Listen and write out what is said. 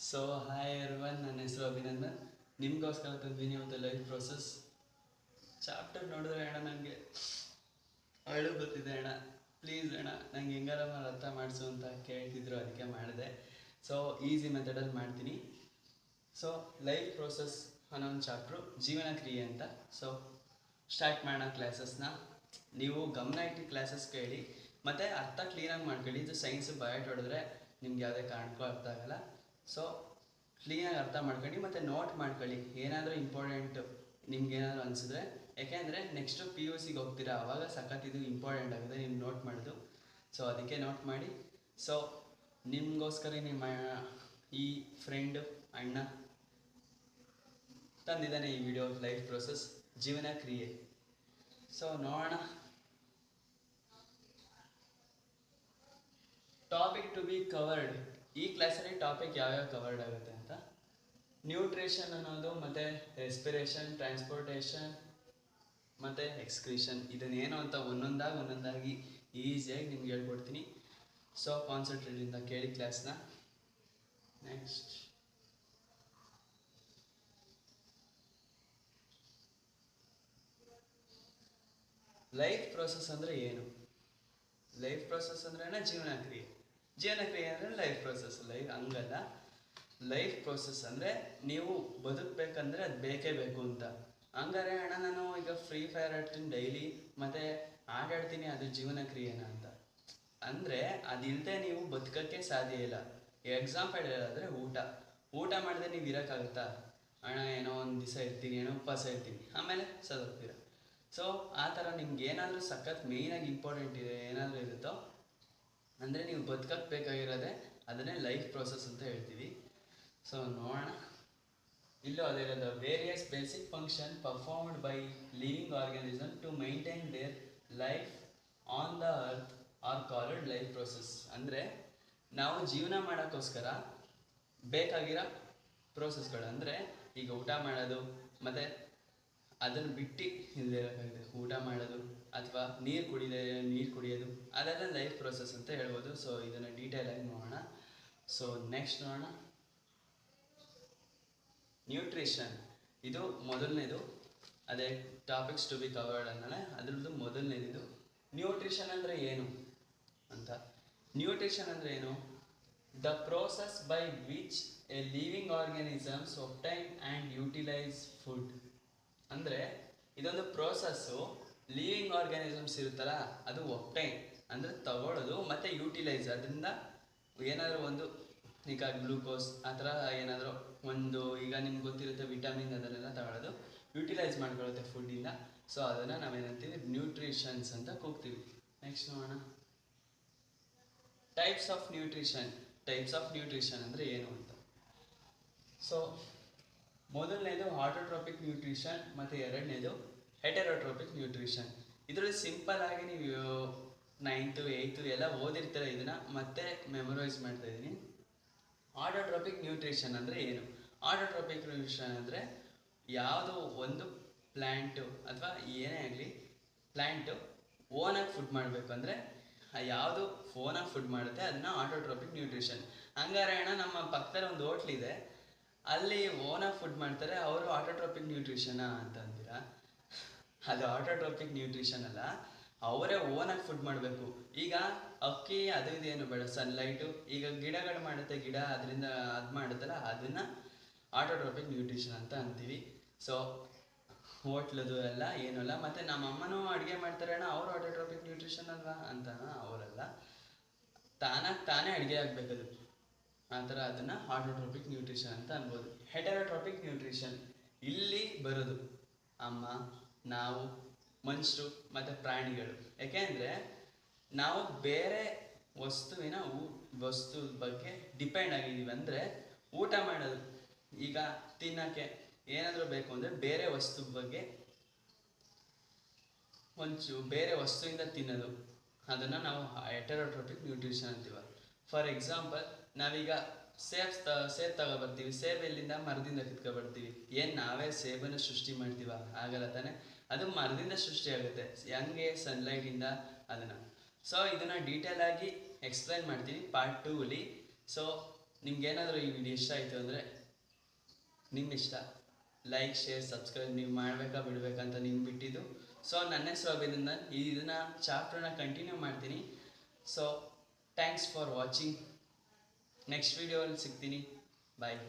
So hi everyone, ನನ್ನ ಹೆಸರು ಅಭಿನಂದನ್. ನಿಮಗೋಸ್ಕರ ತಂದಿದ್ದೀನಿ ಇವತ್ತು ಲೈಫ್ ಪ್ರೋಸೆಸ್ ಚಾಪ್ಟರ್. ನೋಡಿದ್ರೆ ಅಣ್ಣ ನನಗೆ ಅಳು ಗೊತ್ತಿದೆ ಅಣ್ಣ, ಪ್ಲೀಸ್ ಅಣ್ಣ ನಂಗೆ ಹೆಂಗಾರ ಅರ್ಥ ಮಾಡಿಸು ಅಂತ ಕೇಳ್ತಿದ್ರು, ಅದಕ್ಕೆ ಮಾಡಿದೆ. ಸೊ ಈಸಿ ಮೆಥಡಲ್ಲಿ ಮಾಡ್ತೀನಿ. ಸೊ ಲೈಫ್ ಪ್ರೋಸೆಸ್ ಅನ್ನೋ ಒಂದು ಚಾಪ್ಟ್ರು ಜೀವನ ಕ್ರಿಯೆ ಅಂತ. ಸೊ ಸ್ಟಾರ್ಟ್ ಮಾಡೋಣ ಕ್ಲಾಸಸ್ನ. ನೀವು ಗಮನ ಇಟ್ಟು ಕ್ಲಾಸಸ್ ಕೇಳಿ ಮತ್ತು ಅರ್ಥ ಕ್ಲೀನಾಗಿ ಮಾಡ್ಕೊಳ್ಳಿ. ಇದು ಸೈನ್ಸ್ ಬಯೋಟ್ ಹೊಡೆದ್ರೆ ನಿಮ್ಗೆ ಯಾವುದೇ ಕಾರಣಕ್ಕೂ ಅರ್ಥ ಆಗಲ್ಲ. ಸೊ ಕ್ಲೀನಾಗಿ ಅರ್ಥ ಮಾಡ್ಕೊಳ್ಳಿ ಮತ್ತು ನೋಟ್ ಮಾಡ್ಕೊಳ್ಳಿ. ಏನಾದರೂ ಇಂಪಾರ್ಟೆಂಟು ನಿಮ್ಗೆ ಏನಾದರೂ ಅನಿಸಿದ್ರೆ, ಯಾಕೆಂದರೆ ನೆಕ್ಸ್ಟು PUCಗೆ ಹೋಗ್ತೀರಾ, ಆವಾಗ ಸಖತ್ತಿದು ಇಂಪಾರ್ಟೆಂಟ್ ಆಗುತ್ತೆ ನೀವು ನೋಟ್ ಮಾಡೋದು. ಸೊ ಅದಕ್ಕೆ ನೋಟ್ ಮಾಡಿ. ಸೊ ನಿಮಗೋಸ್ಕರ ನಿಮ್ಮ ಈ ಫ್ರೆಂಡು ಅಣ್ಣ ತಂದಿದ್ದಾನೆ ಈ ವಿಡಿಯೋ ಲೈಫ್ ಪ್ರೋಸೆಸ್ ಜೀವನ ಕ್ರಿಯೆ. ಸೊ ನೋಡೋಣ. Topic to be covered. ಈ ಕ್ಲಾಸಲ್ಲಿ ಟಾಪಿಕ್ ಯಾವ್ಯಾವ ಕವರ್ಡ್ ಆಗುತ್ತೆ ಅಂತ, ನ್ಯೂಟ್ರಿಷನ್ ಅನ್ನೋದು, ಮತ್ತು ರೆಸ್ಪಿರೇಷನ್, ಟ್ರಾನ್ಸ್ಪೋರ್ಟೇಷನ್ ಮತ್ತು ಎಕ್ಸ್ಕ್ರೀಷನ್. ಇದನ್ನೇನು ಅಂತ ಒಂದೊಂದಾಗಿ ಈಸಿಯಾಗಿ ನಿಮ್ಗೆ ಹೇಳ್ಕೊಡ್ತೀನಿ. ಸೊ ಕಾನ್ಸಂಟ್ರೇಟಿಂದ ಕೇಳಿ ಕ್ಲಾಸ್ನ. ನೆಕ್ಸ್ಟ್, ಲೈಫ್ ಪ್ರೋಸೆಸ್ ಅಂದರೆ ಏನು? ಲೈಫ್ ಪ್ರೋಸೆಸ್ ಅಂದ್ರೆ ಜೀವನ ಕ್ರಿಯೆ. ಜೀವನ ಕ್ರಿಯೆ ಅಂದರೆ ಲೈಫ್ ಪ್ರೋಸೆಸ್. ಲೈಫ್ ಹಂಗಲ್ಲ. ಲೈಫ್ ಪ್ರೋಸೆಸ್ ಅಂದರೆ ನೀವು ಬದುಕಬೇಕಂದ್ರೆ ಅದು ಬೇಕೇ ಬೇಕು ಅಂತ. ಹಂಗಾರೆ ಅಣ್ಣ ನಾನು ಈಗ ಫ್ರೀ ಫೈರ್ ಆಡ್ತೀನಿ ಡೈಲಿ ಮತ್ತು ಆಟಾಡ್ತೀನಿ, ಅದು ಜೀವನ ಕ್ರಿಯೆನಾ ಅಂತ ಅಂದರೆ, ಅದಿಲ್ಲದೆ ನೀವು ಬದುಕೋಕ್ಕೆ ಸಾಧ್ಯ ಇಲ್ಲ. ಎಕ್ಸಾಂಪಲ್ ಹೇಳೋದಾದರೆ ಊಟ ಮಾಡಿದ್ರೆ ನೀವು ಇರೋಕ್ಕಾಗುತ್ತಾ? ಅಣ್ಣ ಏನೋ ಒಂದು ದಿವಸ ಇರ್ತೀನಿ, ಏನೋ ಉಪವಾಸ ಇರ್ತೀನಿ, ಆಮೇಲೆ ಸದೋಗ್ತೀರ. ಸೊ ಆ ಥರ ನಿಮ್ಗೆ ಏನಾದರೂ ಸಖತ್ ಮೇಯ್ನಾಗಿ ಇಂಪಾರ್ಟೆಂಟ್ ಇದೆ ಏನಾದರೂ ಇರುತ್ತೋ ಅಂದರೆ ನೀವು ಬದುಕಕ್ಕೆ ಬೇಕಾಗಿರೋದೆ, ಅದನ್ನೇ ಲೈಫ್ ಪ್ರೋಸೆಸ್ ಅಂತ ಹೇಳ್ತೀವಿ. ಸೊ ನೋಡೋಣ. ಇಲ್ಲೂ ಅದೇ ಇರೋದು, various basic function performed by living organism to maintain their life on the earth are called life process. ಅಂದರೆ ನಾವು ಜೀವನ ಮಾಡೋಕ್ಕೋಸ್ಕರ ಬೇಕಾಗಿರೋ ಪ್ರೋಸೆಸ್ಗಳು, ಅಂದರೆ ಈಗ ಊಟ ಮಾಡೋದು ಮತ್ತು ಅದನ್ನು ಬಿಟ್ಟು ಇರಬೇಕಾಗಿದೆ, ಊಟ ಮಾಡೋದು ಅಥವಾ ನೀರು ಕುಡಿಯೋದು, ಅದೆಲ್ಲ ಲೈಫ್ ಪ್ರೋಸೆಸ್ ಅಂತ ಹೇಳ್ಬೋದು. ಸೊ ಇದನ್ನು ಡೀಟೇಲಾಗಿ ನೋಡೋಣ. ಸೊ ನೆಕ್ಸ್ಟ್ ನೋಡೋಣ, ನ್ಯೂಟ್ರಿಷನ್. ಇದು ಮೊದಲನೇದು, ಅದೇ ಟಾಪಿಕ್ಸ್ ಟು ಬಿ ಕವರ್ಡ್ ಅನ್ನೋಣ, ಅದ್ರದ್ದು ಮೊದಲನೇದು. ನ್ಯೂಟ್ರಿಷನ್ ಅಂದರೆ ಏನು ಅಂತ. ನ್ಯೂಟ್ರಿಷನ್ ಅಂದರೆ ಏನು? The process by which A living organisms obtain and utilise food. ಅಂದರೆ ಇದೊಂದು ಪ್ರೋಸೆಸ್ಸು. ಲಿವಿಂಗ್ ಆರ್ಗ್ಯಾನಿಸಮ್ಸ್ ಇರುತ್ತಲ್ಲ, ಅದು ಒಬ್ಟೈನ್ ಅಂದರೆ ತಗೊಳ್ಳೋದು, ಮತ್ತು ಯೂಟಿಲೈಸ್, ಅದರಿಂದ ಏನಾದರೂ ಒಂದು, ಈಗ ಗ್ಲೂಕೋಸ್ ಆ ಥರ ಏನಾದರೂ ಒಂದು, ಈಗ ನಿಮ್ಗೆ ಗೊತ್ತಿರುತ್ತೆ ವಿಟಮಿನ್, ಅದನ್ನೆಲ್ಲ ತಗೊಳ್ಳೋದು, ಯೂಟಿಲೈಸ್ ಮಾಡ್ಕೊಳ್ಳುತ್ತೆ ಫುಡ್ಡಿಂದ. ಸೊ ಅದನ್ನು ನಾವೇನಂತೀವಿ ನ್ಯೂಟ್ರಿಷನ್ಸ್ ಅಂತ ಕೂಗ್ತೀವಿ. ನೆಕ್ಸ್ಟ್ ನೋಡೋಣ, types of nutrition. Types of nutrition ಅಂದರೆ ಏನು ಅಂತ. ಸೊ ಮೊದಲನೇದು ಆಟೋಟ್ರೋಪಿಕ್ ನ್ಯೂಟ್ರಿಷನ್ ಮತ್ತು ಎರಡನೇದು ಹೆಟೆರೋಟ್ರೋಪಿಕ್ ನ್ಯೂಟ್ರಿಷನ್. ಇದರಲ್ಲಿ ಸಿಂಪಲ್ ಆಗಿ ನೀವು 9th 8th ಎಲ್ಲ ಓದಿರ್ತಾರೆ, ಇದನ್ನು ಮತ್ತೆ ಮೆಮೊರೈಸ್ ಮಾಡ್ತಾ ಇದ್ದೀನಿ. ಆಟೋಟ್ರೋಪಿಕ್ ನ್ಯೂಟ್ರಿಷನ್ ಅಂದರೆ ಏನು? ಆಟೋಟ್ರೋಪಿಕ್ ನ್ಯೂಟ್ರಿಷನ್ ಅಂದರೆ ಯಾವುದೋ ಒಂದು ಪ್ಲ್ಯಾಂಟು ಅಥವಾ ಏನೇ ಆಗಲಿ, ಪ್ಲ್ಯಾಂಟು ಓನಾಗಿ ಫುಡ್ ಮಾಡಬೇಕು ಅಂದರೆ ಯಾವುದು ಓನಾಗಿ ಫುಡ್ ಮಾಡುತ್ತೆ ಅದನ್ನು ಆಟೋಟ್ರೋಪಿಕ್ ನ್ಯೂಟ್ರಿಷನ್. ಹಂಗಾರೆ ಅಣ್ಣ ನಮ್ಮ ಪಕ್ಕದಲ್ಲಿ ಒಂದು ಹೋಟ್ಲಿದೆ, ಅಲ್ಲಿ ಓನಾಗಿ ಫುಡ್ ಮಾಡ್ತಾರೆ, ಅವರು ಆಟೋಟ್ರೋಪಿಕ್ ನ್ಯೂಟ್ರಿಷನಾ ಅಂತ ಅಂತೀರಾ? ಅದು ಆಟೋಟ್ರೋಪಿಕ್ ನ್ಯೂಟ್ರಿಷನ್ ಅಲ್ಲ, ಅವರೇ ಓನಾಗಿ ಫುಡ್ ಮಾಡಬೇಕು. ಈಗ ಅಕ್ಕಿ ಅದು ಇದೇನು ಬೇಡ, ಸನ್ಲೈಟು, ಈಗ ಗಿಡಗಳು ಮಾಡುತ್ತೆ, ಗಿಡ ಅದರಿಂದ ಅದು ಮಾಡುತ್ತಲ್ಲ, ಅದನ್ನು ಆಟೋಟ್ರೋಪಿಕ್ ನ್ಯೂಟ್ರಿಷನ್ ಅಂತ ಅಂತೀವಿ. ಸೊ ಹೋಟ್ಲದು ಎಲ್ಲ ಏನೂ ಅಲ್ಲ. ಮತ್ತು ನಮ್ಮ ಅಮ್ಮನೂ ಅಡುಗೆ ಮಾಡ್ತಾರೆ ಅಣ್ಣ, ಅವರು ಆಟೋಟ್ರೋಪಿಕ್ ನ್ಯೂಟ್ರಿಷನ್ ಅಲ್ವಾ ಅಂತ, ಅವರಲ್ಲ, ತಾನೇ ಅಡುಗೆ ಆಗಬೇಕದು, ಆ ಥರ ಅದನ್ನು ಆಟೋಟ್ರೋಪಿಕ್ ನ್ಯೂಟ್ರಿಷನ್ ಅಂತ ಅನ್ಬೋದು. ಹೆಟೆರೋಟ್ರೋಪಿಕ್ ನ್ಯೂಟ್ರಿಷನ್ ಇಲ್ಲಿ ಬರೋದು ಅಮ್ಮ, ನಾವು, ಮನುಷ್ಯರು ಮತ್ತು ಪ್ರಾಣಿಗಳು. ಯಾಕೆಂದರೆ ನಾವು ಬೇರೆ ವಸ್ತು ಬಗ್ಗೆ ಡಿಪೆಂಡ್ ಆಗಿದ್ದೀವಿ. ಅಂದರೆ ಊಟ ಮಾಡೋದು, ಈಗ ತಿನ್ನೋಕ್ಕೆ ಏನಾದರೂ ಬೇಕು ಅಂದರೆ ಬೇರೆ ವಸ್ತು ಬಗ್ಗೆ ಬೇರೆ ವಸ್ತುವಿಂದ ತಿನ್ನೋದು, ಅದನ್ನು ನಾವು ಹೆಟೆರೋಟ್ರೋಪಿಕ್ ನ್ಯೂಟ್ರಿಷನ್ ಅಂತೀವ. ಫಾರ್ ಎಕ್ಸಾಂಪಲ್, ನಾವೀಗ ಸೇಬ್ ತಗೊಬರ್ತೀವಿ, ಸೇಬ್ ಎಲ್ಲಿಂದ? ಮರದಿಂದ ಕಿತ್ಕೊಬರ್ತೀವಿ. ಏನು ನಾವೇ ಸೇಬನ್ನು ಸೃಷ್ಟಿ ಮಾಡ್ತೀವ? ಆಗಲ್ಲ ತಾನೆ, ಅದು ಮರದಿಂದ ಸೃಷ್ಟಿ ಆಗುತ್ತೆ. ಹೆಂಗೆ? ಸನ್ಲೈಟಿಂದ ಅದನ್ನು. ಸೊ ಇದನ್ನು ಡೀಟೇಲಾಗಿ ಎಕ್ಸ್ಪ್ಲೈನ್ ಮಾಡ್ತೀನಿ ಪಾರ್ಟ್ 2ಅಲ್ಲಿ. ಸೊ ನಿಮ್ಗೇನಾದರೂ ಈ ವಿಡಿಯೋ ಇಷ್ಟ ಆಯಿತು ಅಂದರೆ ನಿಮ್ಮ ಇಷ್ಟ, ಲೈಕ್ ಶೇರ್ ಸಬ್ಸ್ಕ್ರೈಬ್ ನೀವು ಮಾಡಬೇಕಾ ಬಿಡಬೇಕಂತ ನಿಮ್ಗೆ ಬಿಟ್ಟಿದ್ದು. ಸೊ ನನ್ನ ಹೆಸರು ಅಭಿನಂದನ್, ಇದನ್ನು ಚಾಪ್ಟರ್ನ ಕಂಟಿನ್ಯೂ ಮಾಡ್ತೀನಿ. So thanks for watching. Next ವಿಡಿಯೋಲ್ಲಿ ಸಿಗ್ತೀನಿ. ಬಾಯ್.